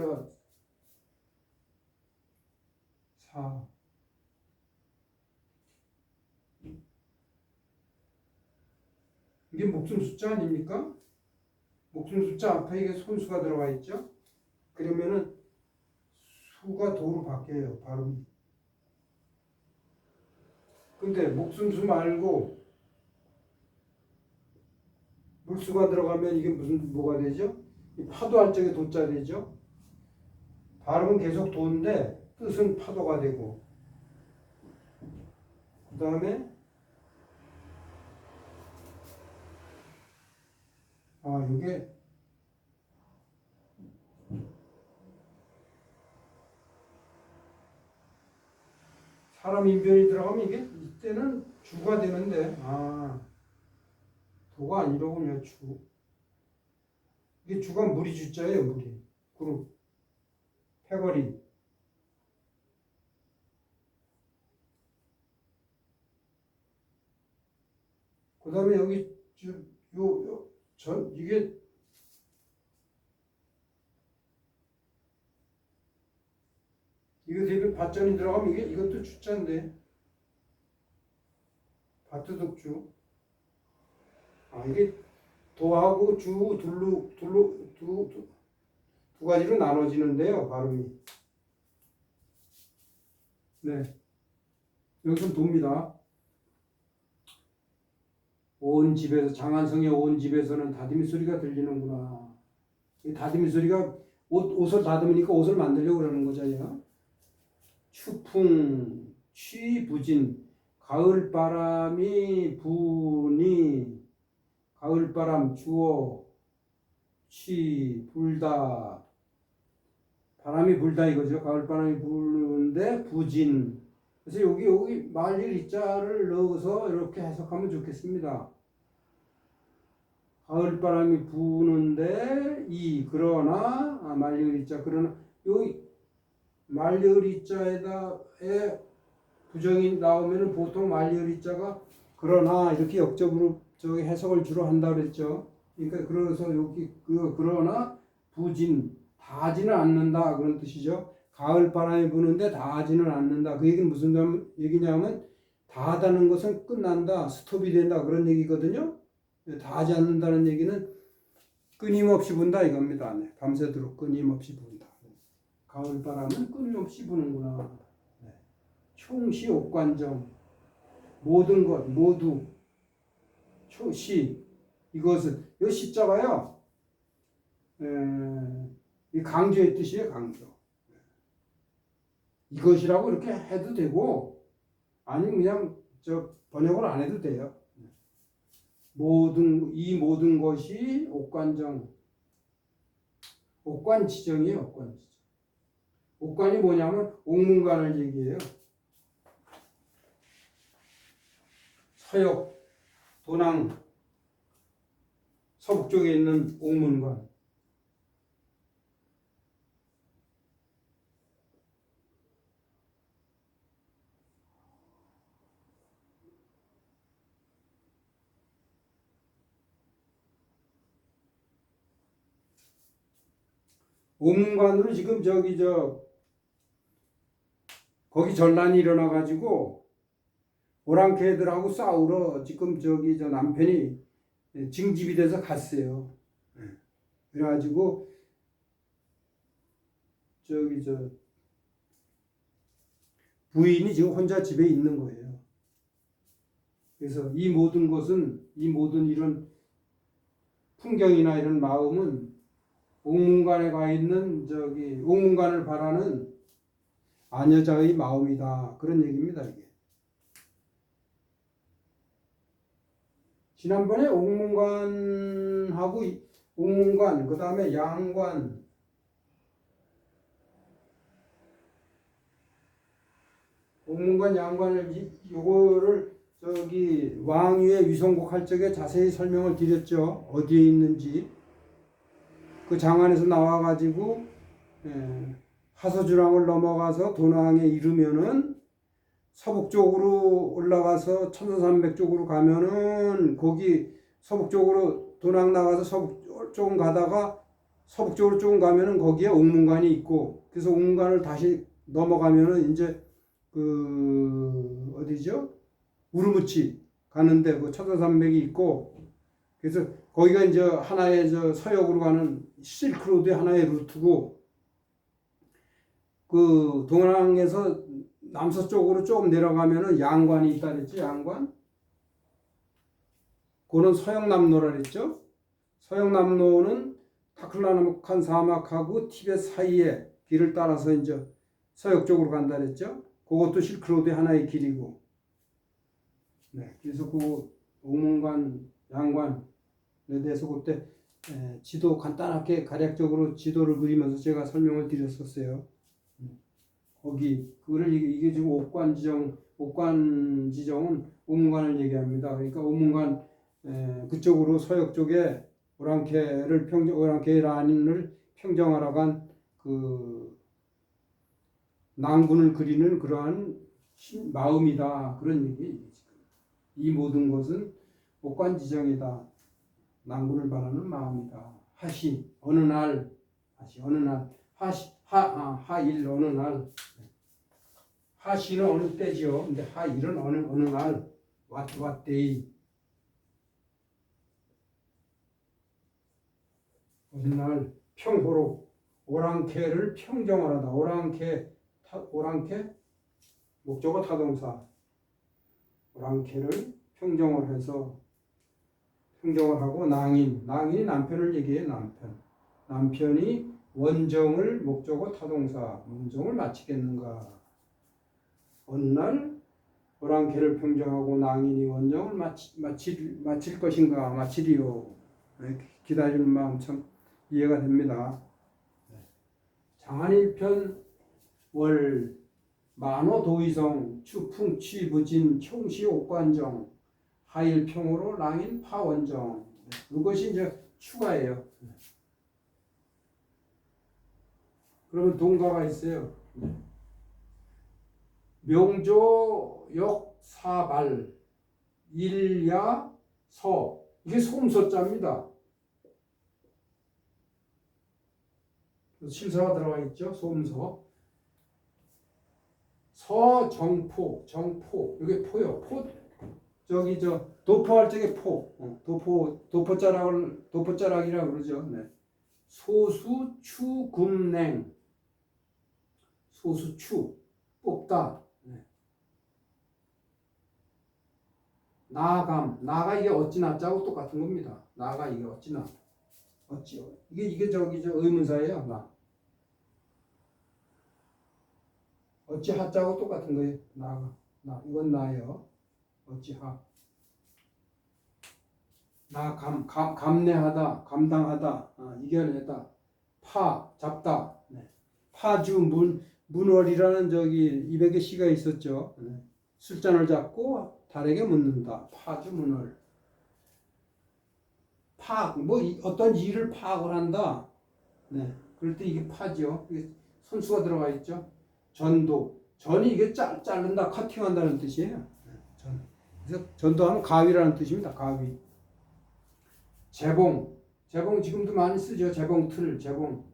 이게 목숨 숫자 아닙니까? 목숨 숫자 앞에 이게 손수가 들어가 있죠. 그러면은 수가 도로 바뀌어요. 발음이. 근데 목숨수 말고 물수가 들어가면 이게 뭐가 되죠? 파도할 적에 도자 되죠. 발음은 계속 도인데 뜻은 파도가 되고, 그 다음에 이게 사람 인변이 들어가면 이게 이때는 주가 되는데 도가 아니로군요. 주. 이게 주가 무리 주자예요. 무리. 그룹. 패거리. 그 다음에 여기 이게 대비 밭전이 들어가면 이것도 주자인데 밭두둑주. 이게 도하고 주 두 가지로 나눠지는데요. 발음이. 네. 여기서 돕니다. 온 집에서 장안성의 온 집에서는 다듬이 소리가 들리는구나. 이 다듬이 소리가 옷을 다듬으니까 옷을 만들려고 그러는 거잖아요. 추풍 취부진 가을바람이 부니 가을바람 주어 취 불다 바람이 불다 이거죠. 가을바람이 부는데 부진. 그래서 여기 말릴 이자를 넣어서 이렇게 해석하면 좋겠습니다. 가을바람이 부는데 그러나 말릴 이자 그러나 여기 말릴 이자에다에 부정이 나오면은 보통 말릴 이자가 그러나 이렇게 역접으로 해석을 주로 한다 그랬죠. 그러니까 그래서 여기 그러나 부진 다하지는 않는다 그런 뜻이죠. 가을 바람이 부는데 다하지는 않는다. 그 얘기는 무슨 얘기냐면 다하다는 것은 끝난다, 스톱이 된다 그런 얘기거든요. 다하지 않는다는 얘기는 끊임없이 분다 이겁니다. 네. 밤새도록 끊임없이 분다. 가을 바람은 끊임없이 부는구나. 네. 총시 옥관정 모든 것 모두 초시 이것은 이 시자가요. 이 강조의 뜻이에요. 강조. 이것이라고 이렇게 해도 되고 아니면 그냥 번역을 안 해도 돼요. 이 모든 것이 옥관정 옥관지정이에요. 옥관지정. 옥관이 뭐냐면 옥문관을 얘기해요. 서역 도낭 서북 쪽에 있는 옥문관. 옥문관으로 지금 거기 전란이 일어나 가지고 오랑캐들하고 싸우러 지금 남편이 징집이 돼서 갔어요. 그래가지고 부인이 지금 혼자 집에 있는 거예요. 그래서 이 모든 이런 풍경이나 이런 마음은 옥문관에 가 있는 옥문관을 바라는 아녀자의 마음이다. 그런 얘기입니다. 이게. 지난번에 옥문관하고 옥문관 그 다음에 양관 옥문관 양관을 요거를 왕위의 위성국 할 적에 자세히 설명을 드렸죠. 어디에 있는지. 그 장안에서 나와가지고 하서주랑을 넘어가서 도낭에 이르면은 서북 쪽으로 올라가서 천사산맥 쪽으로 가면은 거기 서북 쪽으로 도낭 나가서 서북 쪽 가다가 서북 쪽으로 조금 가면은 거기에 옥문관이 있고 그래서 옥문관을 다시 넘어가면은 이제 어디죠? 우르무치 가는데 그 천사산맥이 있고 그래서 거기가 이제 하나의 서역으로 가는 실크로드의 하나의 루트고 그 동남에서 남서쪽으로 조금 내려가면은 양관이 있다 그랬지. 양관. 그거는 서역남로라 그랬죠. 서역남로는 타클라마칸 사막하고 티벳 사이에 길을 따라서 이제 서역 쪽으로 간다 그랬죠. 그것도 실크로드의 하나의 길이고. 네, 그래서 그 옥문관, 양관에 대해서 그때 지도 간단하게 가략적으로 지도를 그리면서 제가 설명을 드렸었어요. 거기 그거를 이게 지금 옥관 지정은 옥문관을 얘기합니다. 그러니까 옥문관 그쪽으로 서역 쪽에 오랑캐 라인을 평정하러 간 그 낭군을 그리는 그러한 마음이다. 그런 얘기예요. 이 모든 것은 옥관 지정이다. 낭군을 바라는 마음이다. 하시 어느 날 하일 어느 날 하시는 어느 때지요. 근데 하일은 어느 날 what day 어느 날 평호로 오랑캐를 평정하다. 오랑캐 목적어 타동사 오랑캐를 평정을 해서 평정을 하고 낭인이 남편을 얘기해. 남편이 원정을 목적어 타동사 원정을 마치겠는가. 어느 날 오랑캐를 평정하고 낭인이 원정을 마칠 것인가. 마치리요. 기다리는 마음 참 이해가 됩니다. 장한일편 월 만호도의성 추풍취부진 총시옥관정 하일평으로 랑인 파원정. 이것이 이제 추가예요. 그러면 동가가 있어요. 명조 역사발 일야서 이게 소음서자입니다. 실사가 들어가 있죠. 소음서. 서정포 이게 포요. 저기 도포할 적에 도포자락이라고 그러죠. 네. 소수추금냉 소수추 뽑다. 네. 나가 이게 어찌나자고 똑같은 겁니다. 나가 이게 어찌나 이게 저기 의문사예요. 어찌 하자고 똑같은 거예요. 이건 나예요. 어찌 하. 감내하다, 감당하다, 이겨내다. 잡다. 네. 파주 문월이라는 저기 200의 시가 있었죠. 네. 술잔을 잡고 달에게 묻는다. 파주 문월. 어떤 일을 파악을 한다. 네. 그럴 때 이게 파죠. 이게 손수가 들어가 있죠. 전이 이게 자른다, 커팅한다는 뜻이에요. 그래서 전도하면 가위라는 뜻입니다. 가위. 재봉 지금도 많이 쓰죠. 재봉틀, 재봉.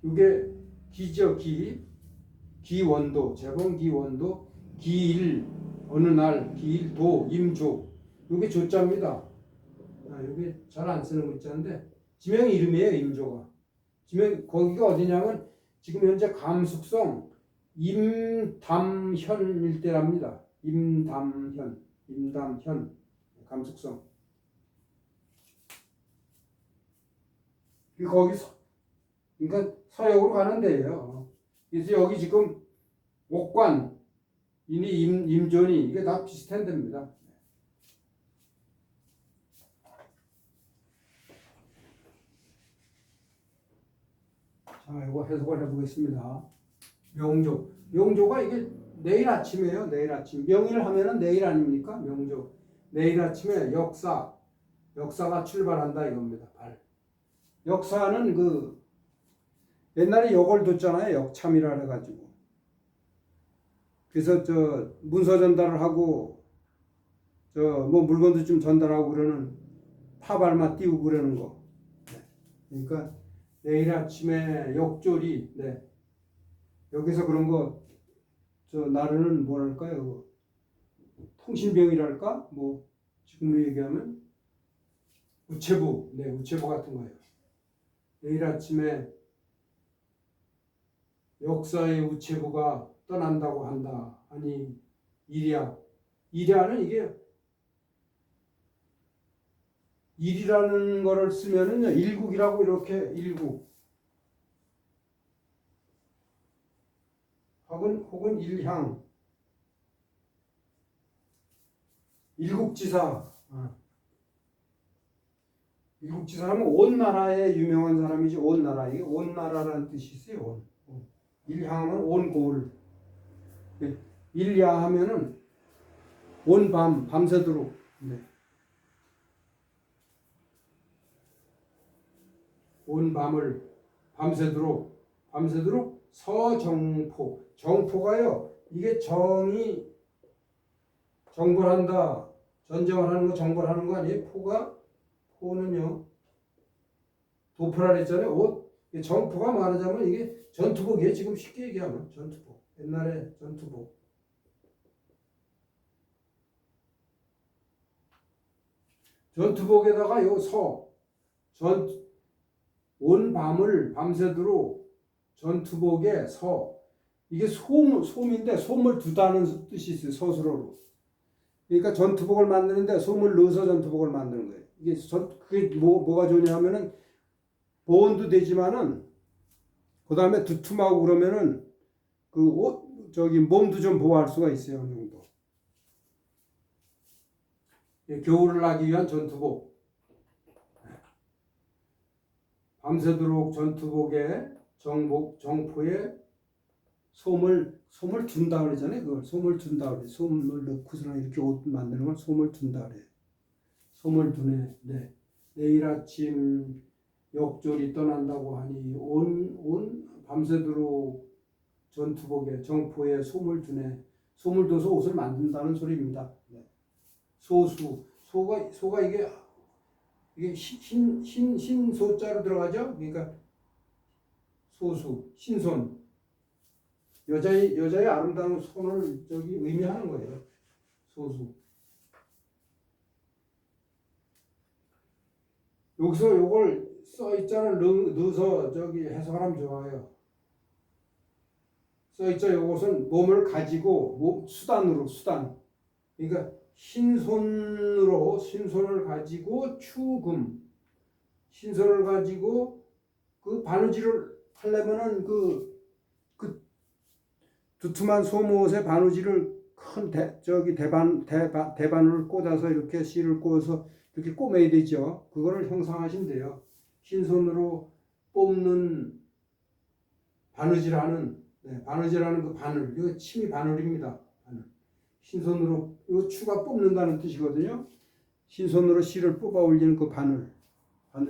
이게 기죠. 기원도, 재봉 기원도, 기일 어느 날, 기일도, 임조. 이게 조자입니다. 이게 잘 안 쓰는 글자인데 지명 이름이에요. 임조가. 지명 거기가 어디냐면 지금 현재 감숙성 임담현 일대랍니다. 임담현 감숙성. 거기서 그러니까 서역으로 가는 데예요. 그래서 여기 지금 옥관 임존이 이게 다 비슷한 데입니다. 자, 이거 해석을 해보겠습니다. 명조가 이게 내일 아침이에요. 내일 아침. 명일 하면은 내일 아닙니까? 명조. 내일 아침에 역사가 출발한다 이겁니다. 역사는 옛날에 역을 뒀잖아요. 역참이라 해가지고. 그래서 문서 전달을 하고 물건도 좀 전달하고 그러는 파발마 띄우고 그러는 거. 그러니까 내일 아침에 역조리. 네. 여기서 그런 거 나르는 뭐랄까요? 통신병이랄까? 지금으로 얘기하면 우체부. 네, 우체부 같은 거예요. 내일 아침에 역사의 우체부가 떠난다고 한다. 아니, 일야는 이게 일이라는 거를 쓰면은 일국이라고 이렇게 일국. 혹은 일향, 일국지사. 일국지사 하면 온 나라에 유명한 사람이지. 온 나라. 이게 온 나라라는 뜻이 있어요. 일향하면 온 고을. 일야 하면은 온 밤, 밤새도록. 네. 온 밤을 밤새도록 서정포. 정포가요. 이게 정이 정벌한다. 전쟁을 하는 거 정벌하는 거 아니에요? 포는요. 도포라 그랬잖아요. 정포가 말하자면 이게 전투복이에요. 지금 쉽게 얘기하면 전투복. 옛날에 전투복. 전투복에다가 온 밤을 밤새도록 전투복에 이게 솜인데 솜을 두다는 뜻이 있어요. 서술어로. 그러니까 전투복을 만드는데 솜을 넣어서 전투복을 만드는 거예요. 그게 뭐가 좋냐 하면은 보온도 되지만은 그 다음에 두툼하고 그러면은 몸도 좀 보호할 수가 있어요. 어느 정도. 겨울을 나기 위한 전투복. 밤새도록 전투복에 정포에 솜을 둔다 그러잖아요. 그걸 솜을 둔다 그래. 솜을 넣고서 이렇게 옷 만드는 걸 솜을 둔다 그래. 솜을 두네. 네. 내일 아침 역졸이 떠난다고 하니 온 밤새도록 전투복에 정포에 솜을 두네. 솜을 둬서 옷을 만든다는 소리입니다. 네. 소가 이게 흰소자로 들어가죠. 그러니까 신손. 여자의 아름다운 손을 의미하는 거예요. 소수. 여기서 요걸 써있자를 넣어서 해석하면 좋아요. 써있자 요것은 몸을 가지고 수단. 그러니까 신손을 가지고 신손을 가지고 그 바느질을 하려면은 그 두툼한 소모옷에 바느질을 큰 대바늘 꽂아서 이렇게 실을 꽂아서 이렇게 꼬매야 되죠. 그거를 형상하시면 돼요. 흰손으로 뽑는 바느질하는 그 바늘. 이거 침이 바늘입니다. 바늘. 흰손으로 이거 추가 뽑는다는 뜻이거든요. 흰손으로 실을 뽑아 올리는 그 바늘.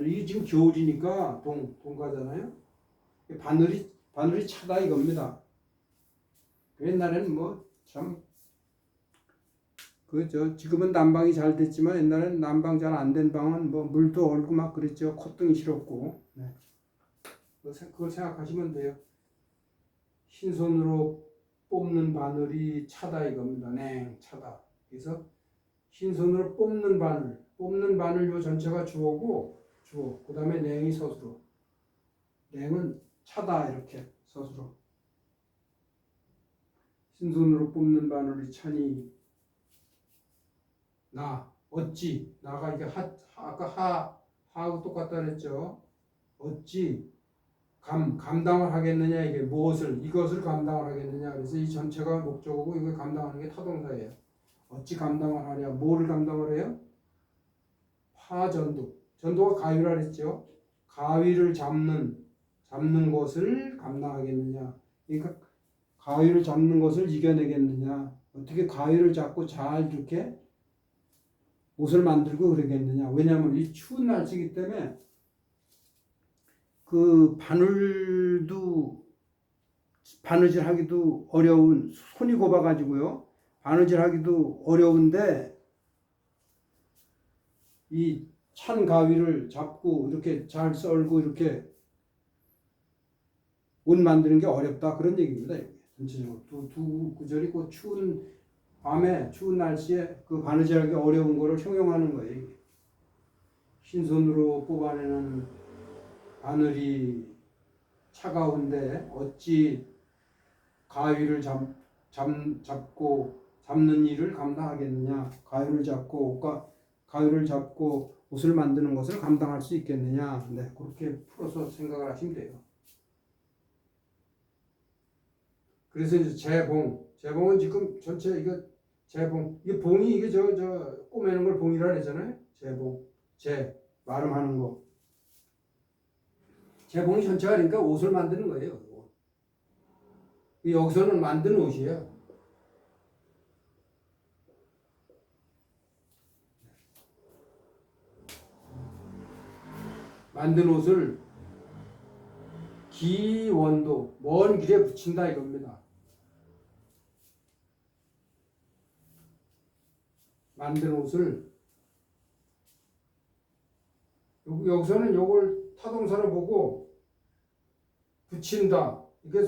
이게 지금 겨울이니까 동가잖아요. 바늘이 차다 이겁니다. 옛날에는 지금은 난방이 잘 됐지만 옛날에는 난방 잘 안 된 방은 물도 얼고 막 그랬죠. 콧등이 시렵고. 네. 그걸 생각하시면 돼요. 흰손으로 뽑는 바늘이 차다 이겁니다. 차다. 그래서 흰손으로 뽑는 바늘 요 전체가 주어고 그 다음에 냉이 서술어. 냉은 차다 이렇게 서술어. 흰손으로 뽑는 바늘이 차니 어찌 나가 이게 아까 하하고 똑같다 그랬죠. 어찌 감당을 하겠느냐 이게 이것을 감당을 하겠느냐. 그래서 이 전체가 목적어고 이걸 감당하는 게 타동사예요. 어찌 감당을 하냐. 뭐를 감당을 해요? 전도가 가위라 그랬죠. 가위를 잡는 것을 감당하겠느냐. 그러니까 가위를 잡는 것을 이겨내겠느냐. 어떻게 가위를 잡고 잘 이렇게 옷을 만들고 그러겠느냐. 왜냐하면 이 추운 날씨이기 때문에 그 바느질하기도 어려운 손이 곱아가지고요. 바느질하기도 어려운데 이 찬 가위를 잡고 이렇게 잘 썰고 이렇게 옷 만드는 게 어렵다 그런 얘기입니다. 전체적으로 두 구절이 그 추운 밤에 추운 날씨에 그 바느질하기 어려운 거를 형용하는 거예요. 흰손으로 뽑아내는 바늘이 차가운데 어찌 가위를 잡고 잡는 일을 감당하겠느냐. 가위를 잡고 옷을 만드는 것을 감당할 수 있겠느냐. 그렇게 풀어서 생각을 하시면 돼요. 그래서 이제 재봉은 지금 전체 이거 재봉, 이게 봉이 이게 저 꼬매는 걸 봉이라 그러잖아요. 재봉, 발음하는 거. 재봉이 전체가 그러니까 옷을 만드는 거예요. 여기서는 만든 옷이에요. 만든 옷을 기원도, 먼 길에 붙인다 이겁니다. 만든 옷을 여기서는 요걸 타동사로 보고 붙인다. 이게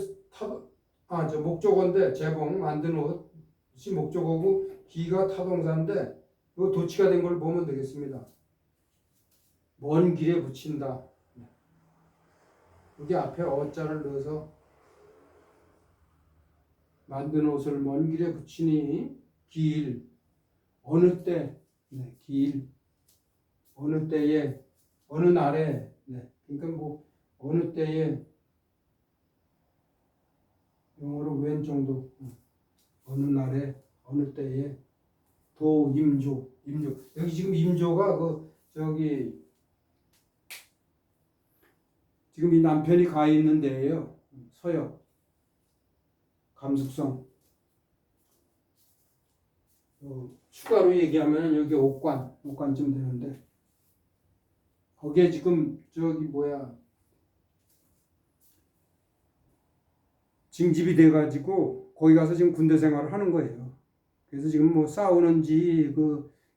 저 목적어인데 재봉 만든 옷이 목적어고 기가 타동사인데 요 도치가 된 걸 보면 되겠습니다. 먼 길에 붙인다. 여기 앞에 어자를 넣어서 만든 옷을 먼 길에 붙이니 길 어느 때 길 어느 때에 어느 날에 그러니까 뭐 어느 때에 영어로 웬 정도 어느 날에 어느 때에 임조 여기 지금 임조가 저기 지금 이 남편이 가 있는 데예요. 서역 감숙성 추가로 얘기하면 여기 옥관쯤 되는데 거기에 지금 저기 징집이 돼가지고 거기 가서 지금 군대 생활을 하는 거예요. 그래서 지금 뭐 싸우는지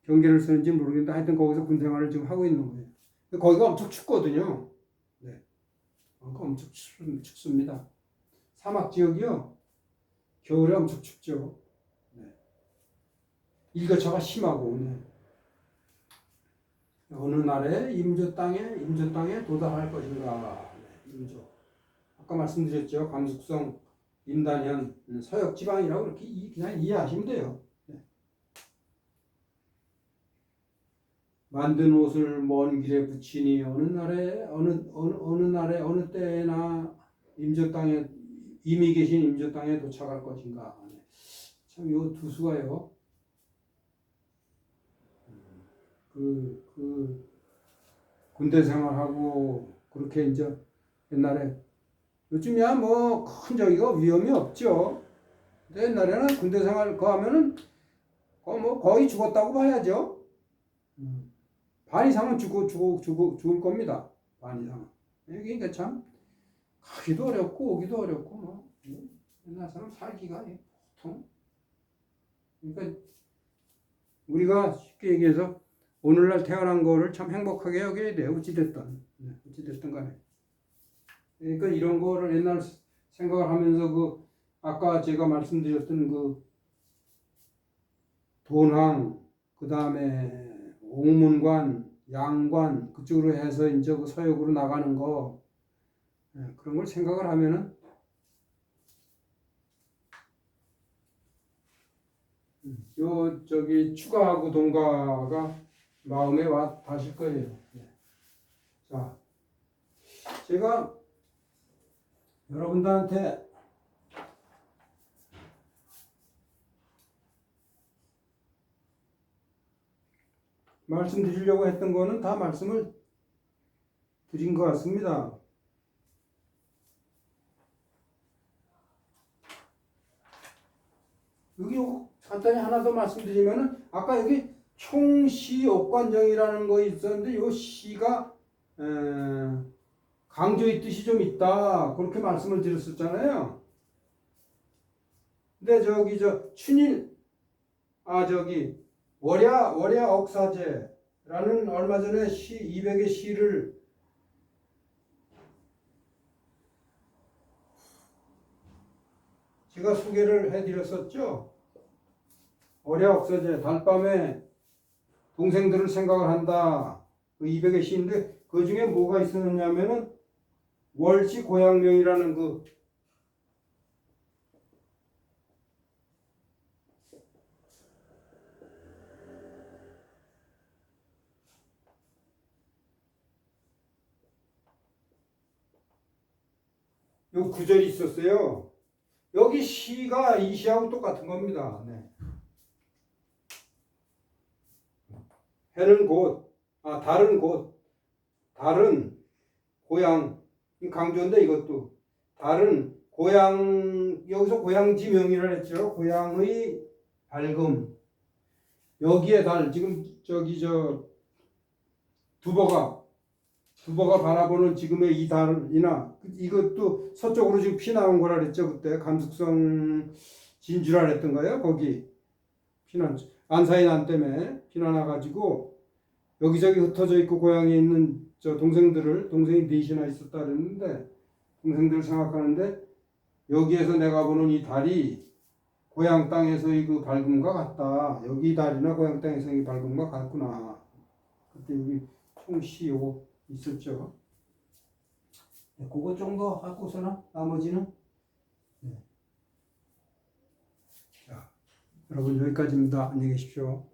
경계를 쓰는지 모르겠는데 하여튼 거기서 군대 생활을 지금 하고 있는 거예요. 거기가 엄청 춥거든요. 엄청 춥습니다. 사막 지역이요. 겨울에 엄청 춥죠. 일교차가 심하고. 어느 날에 임조 땅에 도달할 것인가. 임조. 아까 말씀드렸죠. 감숙성, 임단현, 서역 지방이라고 이렇게 그냥 이해하시면 돼요. 만든 옷을 먼 길에 붙이니 어느 날에 어느 때나 임조 땅에 이미 계신 임조 땅에 도착할 것인가. 참 요 두 수가요. 군대 생활하고 그렇게 이제 옛날에 요즘이야 뭐 큰 저기가 위험이 없죠. 근데 옛날에는 군대 생활 하면은 거의 죽었다고 봐야죠. 반 이상은 죽을 겁니다. 반 이상은. 그러니까 참 가기도 어렵고 오기도 어렵고 뭐 옛날 사람 살기가 보통. 그러니까 우리가 쉽게 얘기해서 오늘날 태어난 거를 참 행복하게 여겨야 돼요. 어찌됐든 간에. 그러니까 이런 거를 옛날 생각을 하면서 아까 제가 말씀드렸던 돈황, 그 다음에 옥문관, 양관 그쪽으로 해서 이제 서역으로 나가는 거 그런 걸 생각을 하면은 저기 추가하고 동가가 마음에 와 닿으실 거예요. 자, 제가 여러분들한테 말씀드리려고 했던 거는 다 말씀을 드린 것 같습니다. 여기 간단히 하나 더 말씀드리면은 아까 여기 총시 옥관정이라는 거 있었는데 이 시가 강조의 뜻이 좀 있다 그렇게 말씀을 드렸었잖아요. 근데 저기 춘일 월야 억사제라는 얼마 전에 200의 시를 제가 소개를 해드렸었죠. 월야 억사제 달밤에 동생들을 생각을 한다. 그 200의 시인데 그 중에 뭐가 있었냐면은 월시 고향명이라는 요 구절이 있었어요. 여기 시가 이 시하고 똑같은 겁니다. 네. 해는 곧, 다른 곳, 다른 고향, 강조인데 이것도 다른 고향, 여기서 고향지명이라 했죠. 고향의 밝음. 여기에 달, 지금 두버가 바라보는 지금의 이 달이나 이것도 서쪽으로 지금 피 나온 거라 그랬죠. 그때 감숙성 진주라 그랬던 거예요. 거기 피난 안사인 안 때문에 피난와 가지고 여기저기 흩어져 있고 고향에 있는 저 동생이 넷이나 있었다 그랬는데 동생들을 생각하는데 여기에서 내가 보는 이 달이 고향 땅에서의 그 밝음과 같다. 여기 달이나 고향 땅에서의 밝음과 같구나. 그때 여기 총시 요거 있었죠. 네, 그거 정도 하고서는 나머지는 네. 자, 여러분 여기까지입니다. 안녕히 계십시오.